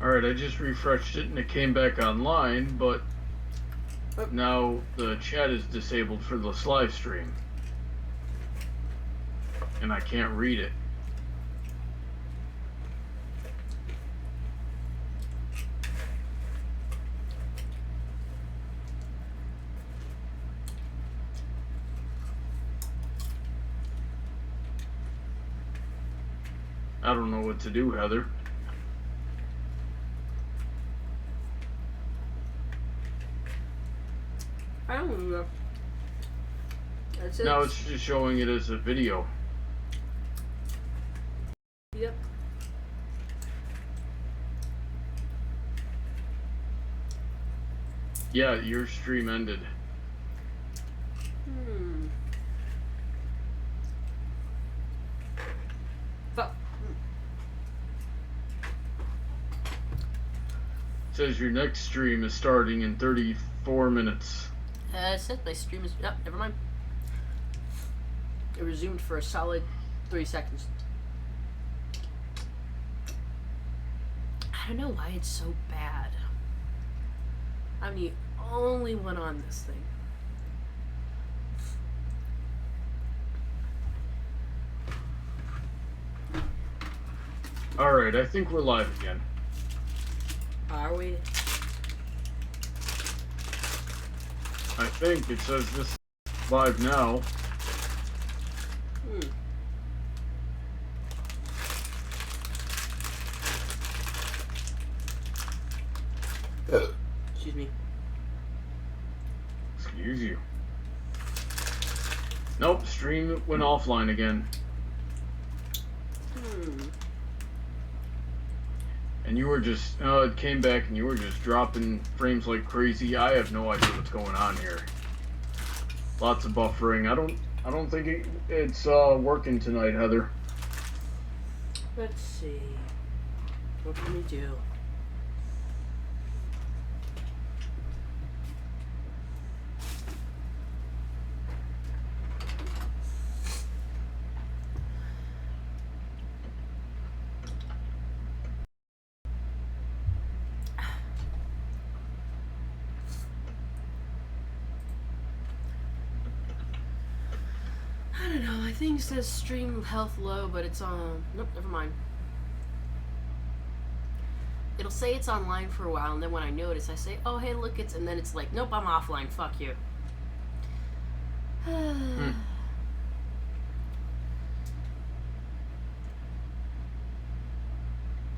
Alright, I just refreshed it and it came back online, but now the chat is disabled for this live stream. And I can't read it. I don't know what to do, Heather. I don't know. Now it's just showing it as a video. Yep. Yeah, your stream ended. Fuck. It says your next stream is starting in 34 minutes. It says my stream is... Yep, never mind. It resumed for a solid 3 seconds. I don't know why it's so bad. I'm the only one on this thing. Alright, I think we're live again. Are we? I think it says this is live now. Excuse me. Excuse you. Nope, stream went offline again. And you were just, it came back and you were just dropping frames like crazy. I have no idea what's going on here. Lots of buffering. I don't think it's working tonight, Heather. Let's see. What can we do? I don't know. I think it says stream health low, but it's on. Nope, never mind. It'll say it's online for a while, and then when I notice, I say, "Oh, hey, look, it's," and then it's like, "Nope, I'm offline. Fuck you."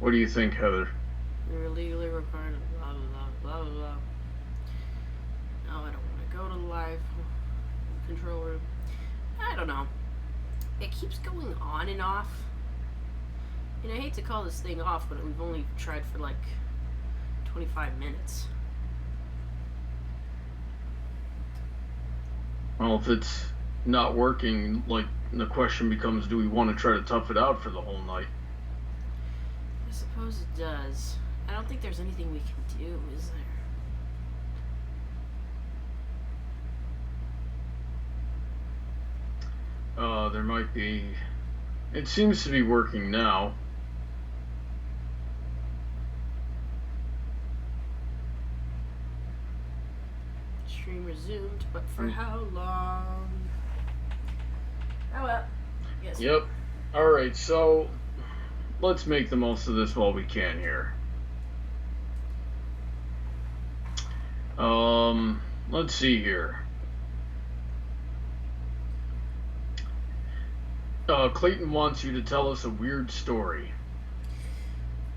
What do you think, Heather? You're illegally required. Blah blah blah blah blah. No, I don't want to go to the live control room. I don't know. It keeps going on and off. And I hate to call this thing off, but we've only tried for like 25 minutes. Well, if it's not working, like, the question becomes, do we want to try to tough it out for the whole night? I suppose it does. I don't think there's anything we can do, is there? There might be. It seems to be working now. Stream resumed, but for how long? Oh well. Yes. Yep. Alright, so let's make the most of this while we can here. Let's see here. Clayton wants you to tell us a weird story.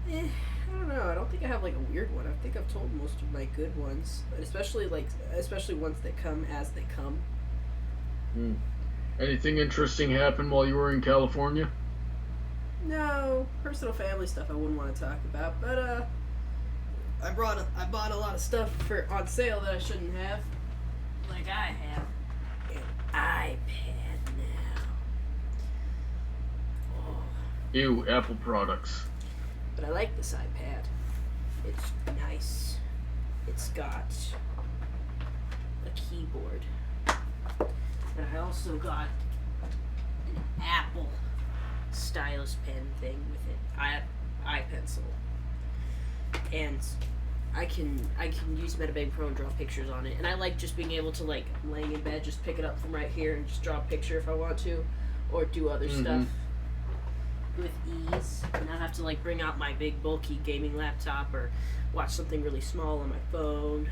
I don't know. I don't think I have like a weird one. I think I've told most of my good ones, but especially ones that come as they come. Anything interesting happen while you were in California? No, personal family stuff I wouldn't want to talk about. But I bought a lot of stuff on sale that I shouldn't have. Like I have an iPad now. Oh. Ew, Apple products. But I like this iPad. It's nice. It's got a keyboard. And I also got an Apple stylus pen thing with it. iPencil. and I can use MetaBang Pro and draw pictures on it. And I like just being able to, like, laying in bed, just pick it up from right here and just draw a picture if I want to, or do other stuff with ease, and not have to, like, bring out my big bulky gaming laptop or watch something really small on my phone.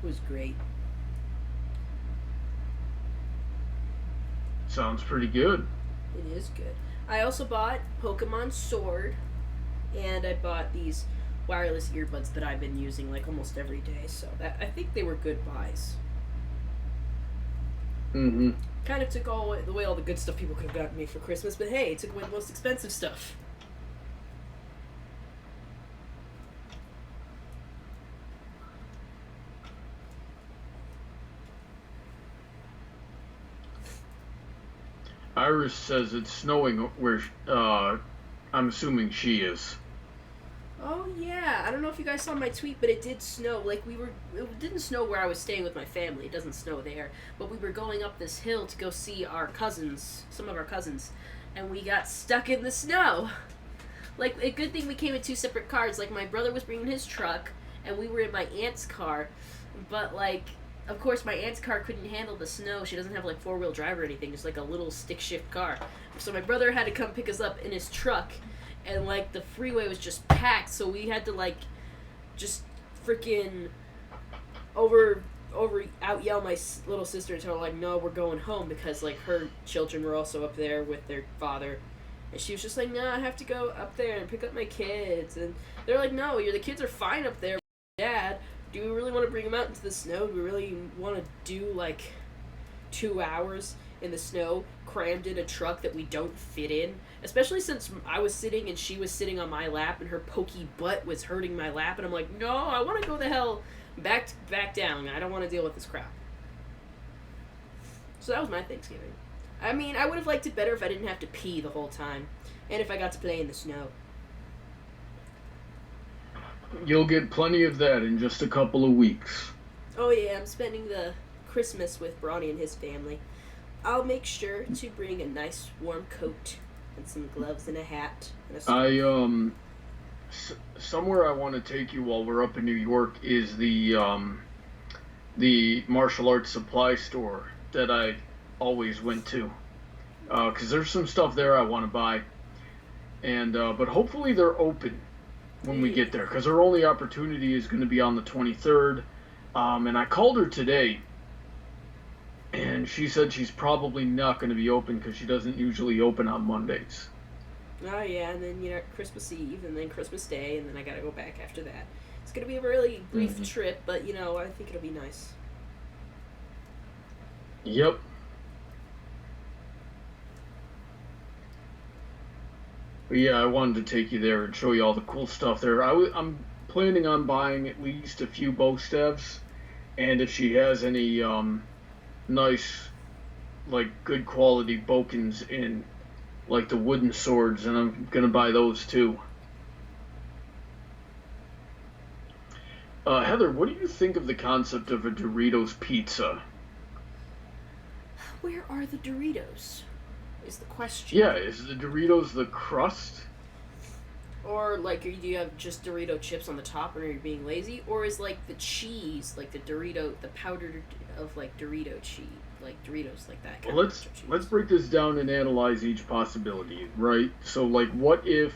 It was great. Sounds pretty good. It is good. I also bought Pokemon Sword, and I bought these wireless earbuds that I've been using like almost every day. So that, I think they were good buys. Mm-hmm. Kind of took away all the good stuff people could have gotten me for Christmas, but hey, it took away the most expensive stuff. Iris says it's snowing where I'm assuming she is. Oh yeah, I don't know if you guys saw my tweet, but it did snow. Like it didn't snow where I was staying with my family. It doesn't snow there, but we were going up this hill to go see our cousins, some of our cousins, and we got stuck in the snow. Like, a good thing we came in two separate cars. Like, my brother was bringing his truck, and we were in my aunt's car, but like, of course, my aunt's car couldn't handle the snow. She doesn't have like 4-wheel drive or anything. It's like a little stick shift car. So my brother had to come pick us up in his truck, and like the freeway was just packed. So we had to like just freaking out yell my little sister and tell her like, no, we're going home, because like her children were also up there with their father. And she was just like, no, I have to go up there and pick up my kids. And they're like, no, the kids are fine up there, Dad. Do we really want to bring them out into the snow? Do we really want to do, like, 2 hours in the snow crammed in a truck that we don't fit in? Especially since I was sitting and she was sitting on my lap and her pokey butt was hurting my lap. And I'm like, no, I want to go the hell back down. I don't want to deal with this crap. So that was my Thanksgiving. I mean, I would have liked it better if I didn't have to pee the whole time. And if I got to play in the snow. You'll get plenty of that in just a couple of weeks. Oh yeah, I'm spending the Christmas with Bronny and his family. I'll make sure to bring a nice warm coat and some gloves and a hat. And somewhere I want to take you while we're up in New York is the martial arts supply store that I always went to. Because there's some stuff there I want to buy. And but hopefully they're open when we get there, because our only opportunity is going to be on the 23rd. And I called her today, and she said she's probably not going to be open because she doesn't usually open on Mondays. Oh yeah, and then Christmas Eve, and then Christmas Day, and then I gotta go back after that. It's gonna be a really brief trip, but I think it'll be nice. Yep. But yeah, I wanted to take you there and show you all the cool stuff there. I'm planning on buying at least a few bow staves, and if she has any nice, like, good quality bokens in, like the wooden swords, and I'm gonna buy those too. Heather, what do you think of the concept of a Doritos pizza? Where are the Doritos? Is the question. Yeah, is the Doritos the crust? Or, like, do you have just Dorito chips on the top and are you being lazy? Or is, like, the cheese, like the powder of, like, Dorito cheese, like Doritos, like that kind of let's break this down and analyze each possibility, right? So, like, what if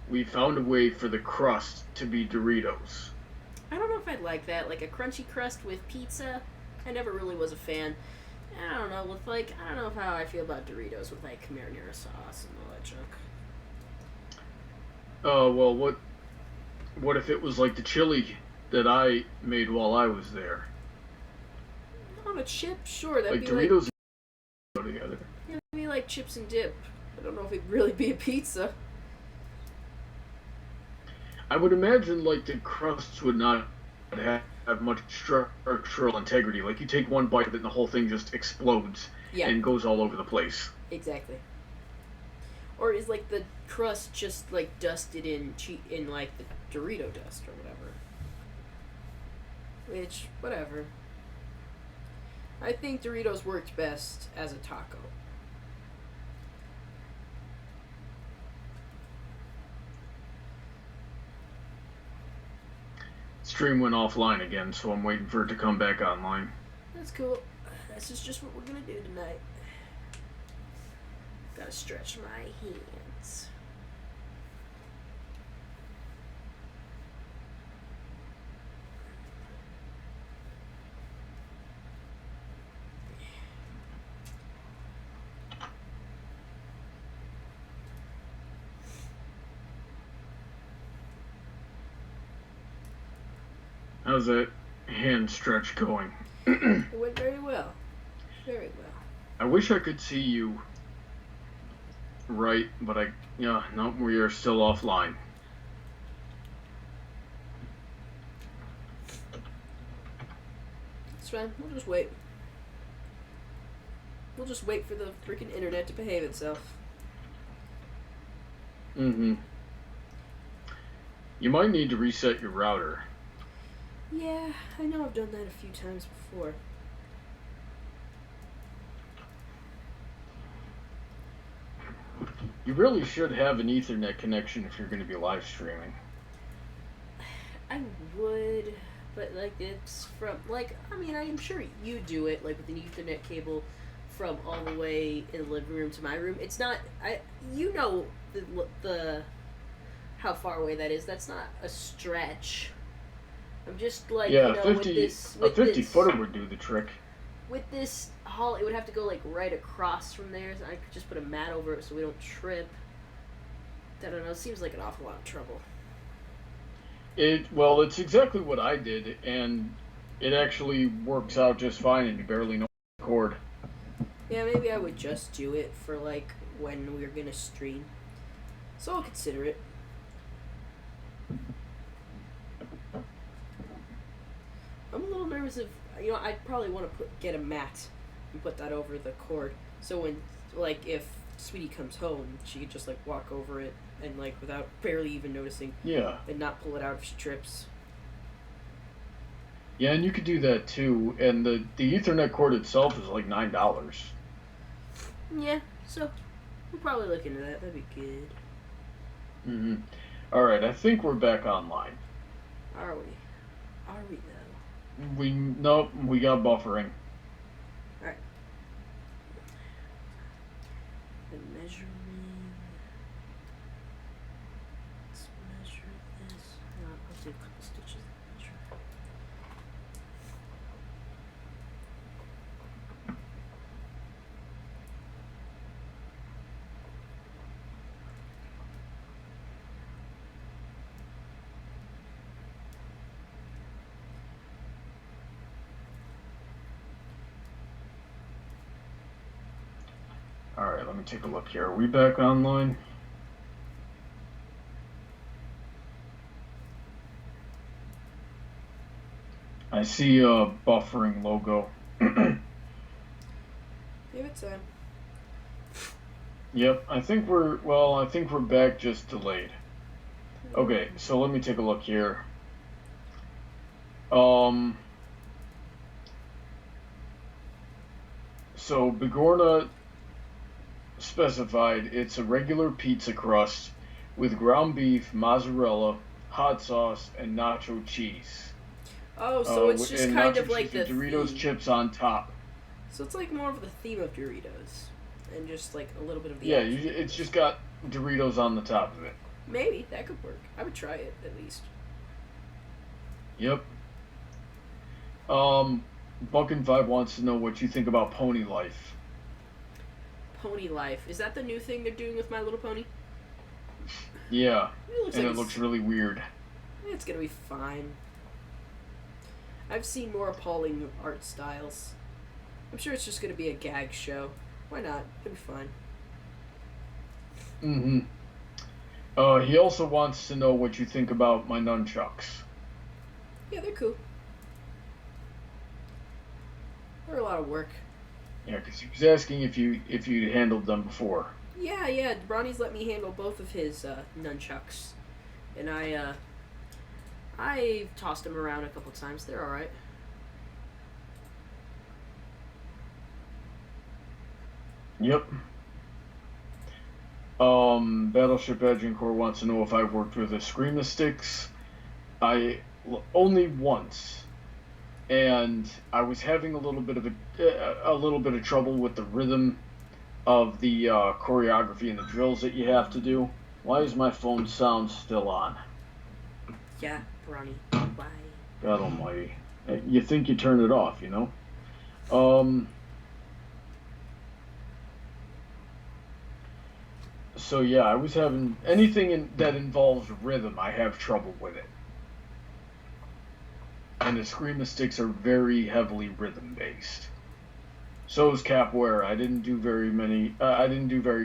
we found a way for the crust to be Doritos? I don't know if I'd like that. Like, a crunchy crust with pizza? I never really was a fan. I don't know, I don't know how I feel about Doritos with, like, marinara sauce and all that junk. Well, what if it was like the chili that I made while I was there? On a chip? Sure, that'd like be Doritos go together. Yeah, it'd be like chips and dip. I don't know if it'd really be a pizza. I would imagine, like, the crusts would not have much structural integrity. Like, you take one bite of it and the whole thing just explodes and goes all over the place. Exactly. Or is, like, the crust just, like, dusted in like, the Dorito dust or whatever. Which, whatever. I think Doritos worked best as a taco. stream went offline again, so I'm waiting for it to come back online. That's cool. This is just what we're gonna do tonight. Gotta stretch my hands. How's that hand stretch going? It went very well. Very well. I wish I could see you. Right, but no, we are still offline. It's fine. We'll just wait. We'll just wait for the freaking internet to behave itself. Mm-hmm. You might need to reset your router. Yeah, I know I've done that a few times before. You really should have an Ethernet connection if you're going to be live streaming. I would, but like it's from I'm sure you do it like with an Ethernet cable from all the way in the living room to my room. It's not the how far away that is. That's not a stretch. I'm just like Yeah, with this, a 50-footer would do the trick. With this hall, it would have to go like right across from there. So I could just put a mat over it so we don't trip. I don't know. It seems like an awful lot of trouble. It's exactly what I did, and it actually works out just fine, and you barely know the cord. Yeah, maybe I would just do it for like when we're gonna stream. So I'll consider it. I'm a little nervous if I'd probably want to get a mat and put that over the cord. So when if Sweetie comes home, she could just walk over it and without barely even noticing. Yeah. And not pull it out if she trips. Yeah, and you could do that too. And the Ethernet cord itself is like $9. Yeah, so we'll probably look into that. That'd be good. Mm-hmm. All right, I think we're back online. Are we? Are we though? Nope, we got buffering. All right. The measuring. Let's measure this. I'll do a couple stitches to measure. All right, let me take a look here. Are we back online? I see a buffering logo. Give it time. Yep, I think we're back, just delayed. Okay, so let me take a look here. So Bigorna specified it's a regular pizza crust with ground beef, mozzarella, hot sauce, and nacho cheese. Oh, so it's just kind of like the Doritos theme. chips on top. So it's more of the theme of Doritos, and just a little bit of the. Yeah, it's just got Doritos on the top of it. Maybe that could work. I would try it at least. Yep. Buckin5 wants to know what you think about Pony Life. Pony Life. Is that the new thing they're doing with My Little Pony? Yeah, it looks really weird. It's gonna be fine. I've seen more appalling art styles. I'm sure it's just gonna be a gag show. Why not? It'll be fine. Mm-hmm. He also wants to know what you think about my nunchucks. Yeah, they're cool. They're a lot of work. Yeah, because he was asking if you handled them before. Yeah. Bronny's let me handle both of his nunchucks, and I tossed them around a couple times. They're all right. Yep. Battleship Agincourt wants to know if I've worked with Escrima sticks. I only once, and I was having a little bit of trouble with the rhythm of the choreography and the drills that you have to do. Why is my phone sound still on? Yeah, Bronny. Why? God Almighty! You think you turn it off, you know? Um. So yeah, I was having that involves rhythm. I have trouble with it, and the screamisticks are very heavily rhythm based. So is capoeira. I didn't do very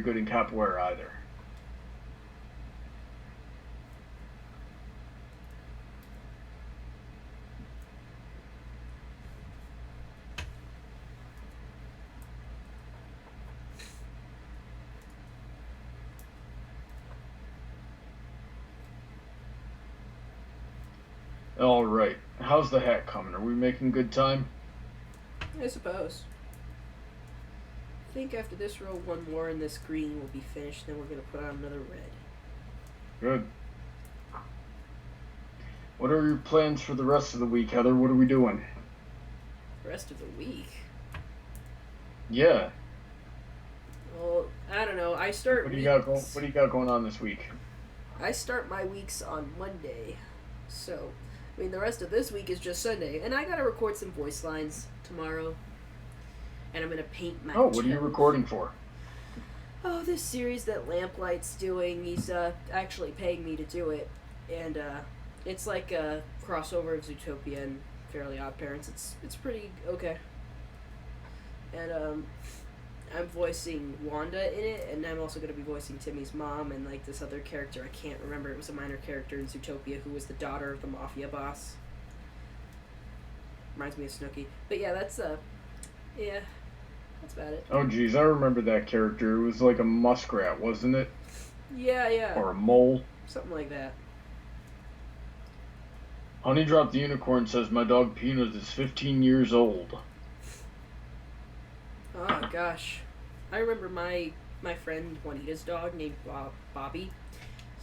good in capoeira either. All right, how's the hat coming? Are we making good time? I suppose. I think after this row, one more and this green will be finished. Then we're gonna put on another red. Good. What are your plans for the rest of the week, Heather? What are we doing? The rest of the week. Yeah. Well, I don't know. I start. What do you got going on this week? I start my weeks on Monday, so I mean the rest of this week is just Sunday, and I gotta record some voice lines tomorrow, and I'm gonna paint my. Oh, what are you recording for? Oh, this series that Lamplight's doing. He's actually paying me to do it, and it's like a crossover of Zootopia and Fairly Odd Parents. It's pretty okay, and I'm voicing Wanda in it, and I'm also going to be voicing Timmy's mom and like this other character I can't remember. It was a minor character in Zootopia who was the daughter of the mafia boss. Reminds me of Snooki. But yeah, that's about it. Oh, geez, I remember that character. It was like a muskrat, wasn't it? Yeah. Or a mole. Something like that. Honey Drop the Unicorn says my dog Peanut is 15 years old. Oh gosh, I remember my friend Juanita's dog named Bobby.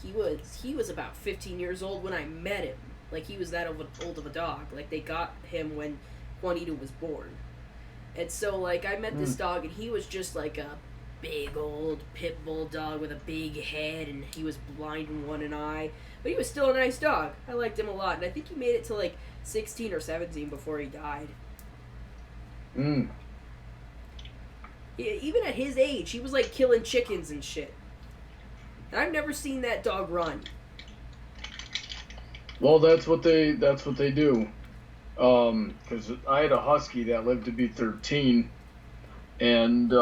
He was about 15 years old when I met him. Like he was that old of a dog. Like they got him when Juanita was born. And so like I met this dog and he was just like a big old pit bull dog with a big head, and he was blind in one eye. But he was still a nice dog. I liked him a lot, and I think he made it to like 16 or 17 before he died. Yeah, even at his age, he was like killing chickens and shit. I've never seen that dog run. Well, that's what they do. Because I had a husky that lived to be 13, and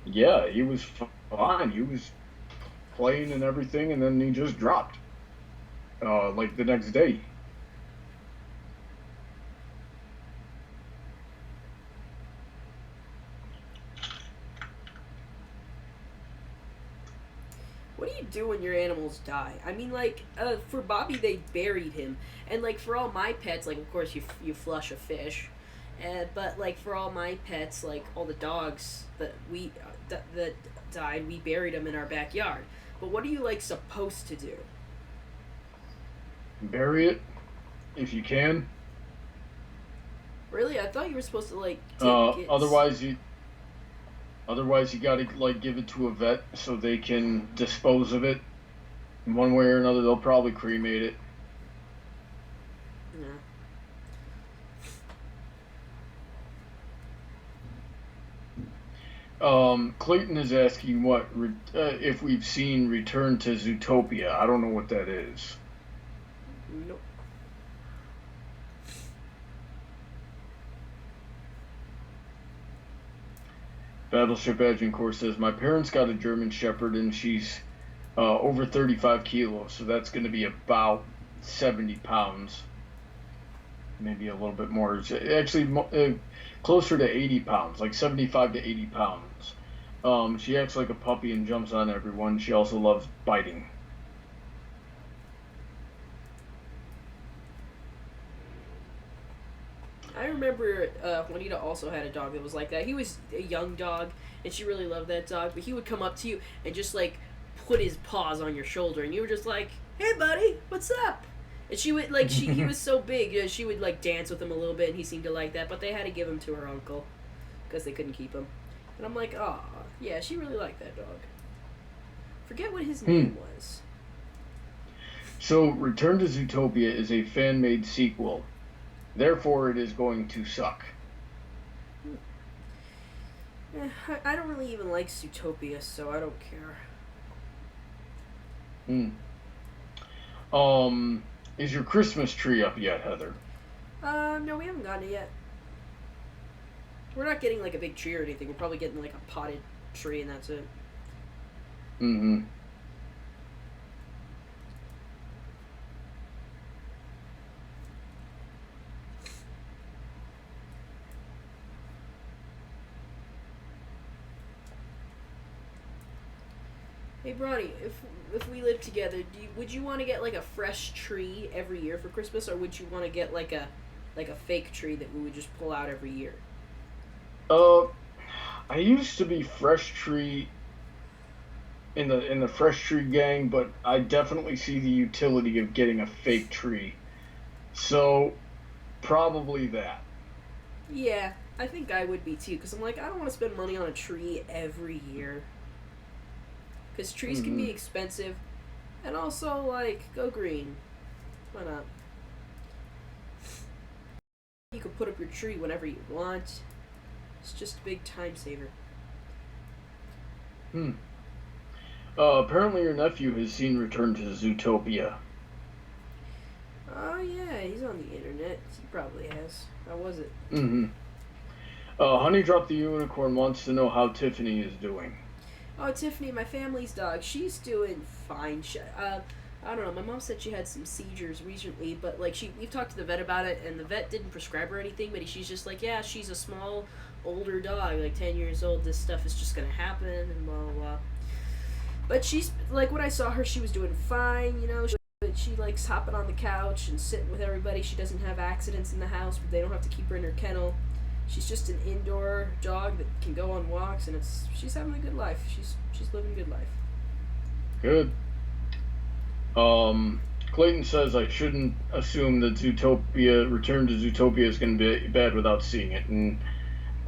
yeah, he was fine. He was playing and everything, and then he just dropped. Like the next day. What do you do when your animals die? I mean, like, for Bobby, they buried him. And, like, for all my pets, like, of course, you flush a fish. But, like, for all my pets, like, all the dogs that that died, we buried them in our backyard. But what are you, like, supposed to do? Bury it, if you can. Really? I thought you were supposed to, like, take it. Otherwise you gotta, like, give it to a vet so they can dispose of it. In one way or another, they'll probably cremate it. Yeah. Clayton is asking if we've seen Return to Zootopia. I don't know what that is. Nope. Battleship Agincourt says, my parents got a German Shepherd and she's over 35 kilos, so that's going to be about 70 pounds. Maybe a little bit more. Actually, closer to 80 pounds, like 75 to 80 pounds. She acts like a puppy and jumps on everyone. She also loves biting. I remember Juanita also had a dog that was like that. He was a young dog, and she really loved that dog. But he would come up to you and just like put his paws on your shoulder, and you were just like, "Hey, buddy, what's up?" And she would like he was so big. She would like dance with him a little bit, and he seemed to like that. But they had to give him to her uncle because they couldn't keep him. And I'm like, oh, yeah, she really liked that dog. Forget what his name was. So, Return to Zootopia is a fan-made sequel. Therefore, it is going to suck. I don't really even like Zootopia, so I don't care. Is your Christmas tree up yet, Heather? No, we haven't gotten it yet. We're not getting like a big tree or anything. We're probably getting like a potted tree, and that's it. Mm-hmm. Hey, Bronny, if we live together, would you want to get like a fresh tree every year for Christmas, or would you want to get like a fake tree that we would just pull out every year? Uh, I used to be fresh tree in the fresh tree gang, but I definitely see the utility of getting a fake tree. So, probably that. Yeah, I think I would be too, because I'm like, I don't want to spend money on a tree every year. Because trees can Mm-hmm. be expensive, and also, like, go green. Why not? You can put up your tree whenever you want. It's just a big time saver. Hmm. Apparently your nephew has seen Return to Zootopia. Oh, yeah, he's on the internet. He probably has. How was it? Mm-hmm. Honey Drop the Unicorn wants to know how Tiffany is doing. Oh, Tiffany, my family's dog. She's doing fine. I don't know. My mom said she had some seizures recently, but like we've talked to the vet about it, and the vet didn't prescribe her anything. But she's just like, yeah, she's a small, older dog, like 10 years old. This stuff is just gonna happen, and blah blah blah. But she's like, when I saw her, she was doing fine. You know, she likes hopping on the couch and sitting with everybody. She doesn't have accidents in the house, but they don't have to keep her in her kennel. She's just an indoor dog that can go on walks, and she's having a good life. She's living a good life. Good. Clayton says I shouldn't assume that Return to Zootopia is going to be bad without seeing it. And,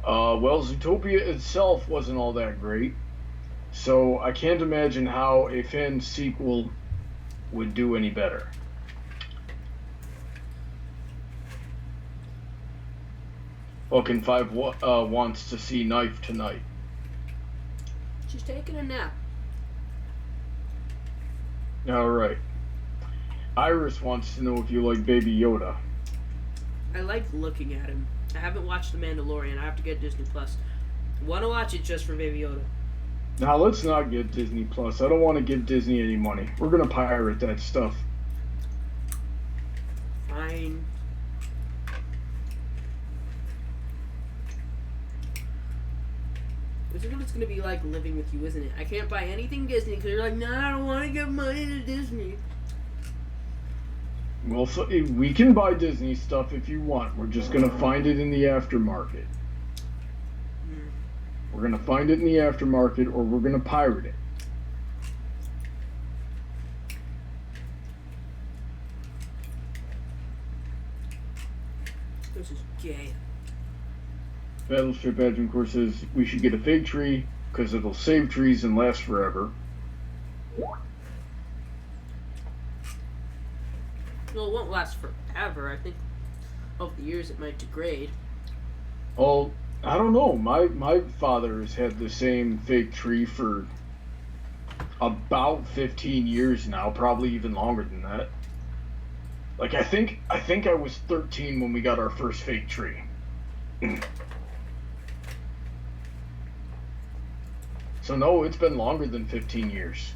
well, Zootopia itself wasn't all that great. So I can't imagine how a fan sequel would do any better. Vulcan 5 wants to see Knife tonight. She's taking a nap. Alright. Iris wants to know if you like Baby Yoda. I like looking at him. I haven't watched The Mandalorian. I have to get Disney Plus. Want to watch it just for Baby Yoda. Now let's not get Disney Plus. I don't want to give Disney any money. We're gonna pirate that stuff. Fine. This is what it's gonna be like living with you, isn't it? I can't buy anything Disney because you're like, nah, I don't want to give money to Disney. Well, so we can buy Disney stuff if you want. We're just gonna find it in the aftermarket. We're gonna find it in the aftermarket, or we're gonna pirate it. This is gay. Battleship Advent Corps says we should get a fig tree because it'll save trees and last forever. Well, it won't last forever. I think over the years it might degrade. Oh, I don't know. My father has had the same fig tree for about 15 years now, probably even longer than that. Like I think I was 13 when we got our first fig tree. So no, it's been longer than 15 years.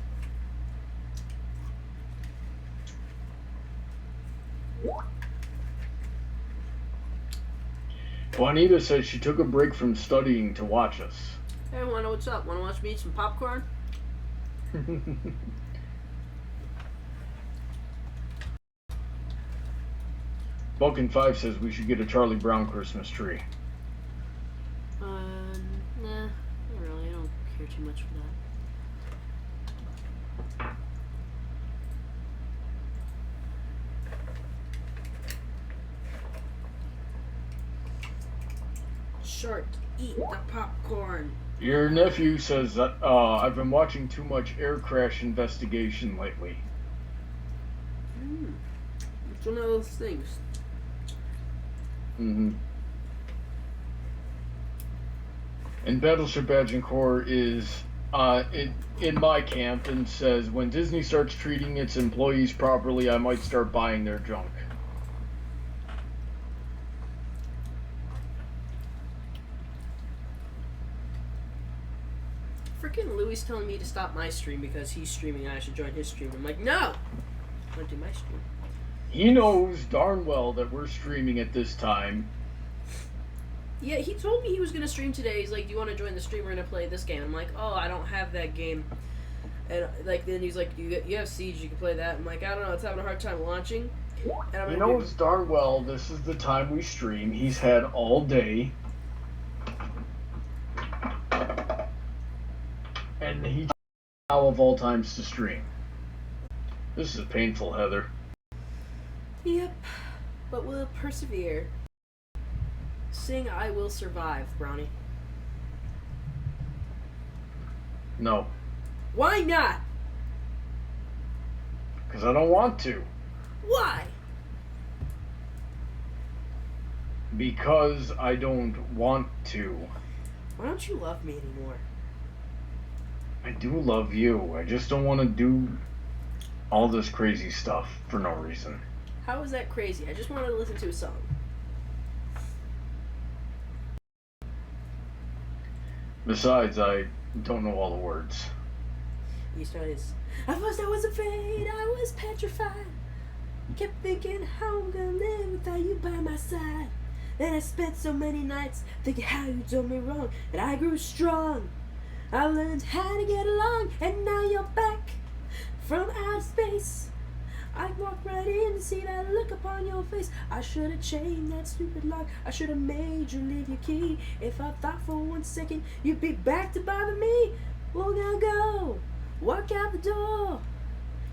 Juanita says she took a break from studying to watch us. Hey, wanna what's up? Wanna watch me eat some popcorn? Vulcan 5 says we should get a Charlie Brown Christmas tree. Nah, not really. I don't care too much for that. shark, eat the popcorn. Your nephew says that I've been watching too much air crash investigation lately. It's one of those things. Mm-hmm. And Battleship Agincourt is in my camp and says when Disney starts treating its employees properly, I might start buying their junk. Freaking Louis telling me to stop my stream because he's streaming and I should join his stream. I'm like, no! I want to do my stream. He knows darn well that we're streaming at this time. Yeah, he told me he was gonna stream today. He's like, "Do you want to join the stream? We're gonna play this game." I'm like, "Oh, I don't have that game." And like, then he's like, "You have Siege. You can play that." I'm like, "I don't know. It's having a hard time launching." And He knows darn well this is the time we stream. He's had all day, and he now of all times to stream. This is painful, Heather. Yep, but we'll persevere. Sing I Will Survive, Brownie. No. Why not? Because I don't want to. Why? Because I don't want to. Why don't you love me anymore? I do love you. I just don't want to do all this crazy stuff for no reason. How is that crazy? I just wanted to listen to a song. Besides, I don't know all the words. You start his. At first I was afraid, I was petrified. Kept thinking how I'm gonna live without you by my side. Then I spent so many nights thinking how you done me wrong, and I grew strong. I learned how to get along, and now you're back from outer space. I walked right in to see that look upon your face. I should have chained that stupid lock. I should have made you leave your key. If I thought for 1 second you'd be back to bother me. Well, now go. Walk out the door.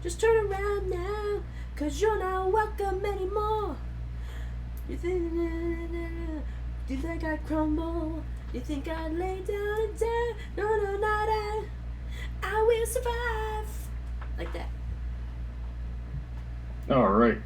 Just turn around now, 'cause you're not welcome anymore. You think I'd crumble? You think I'd lay down and die? No, not I. I will survive. Like that. All right.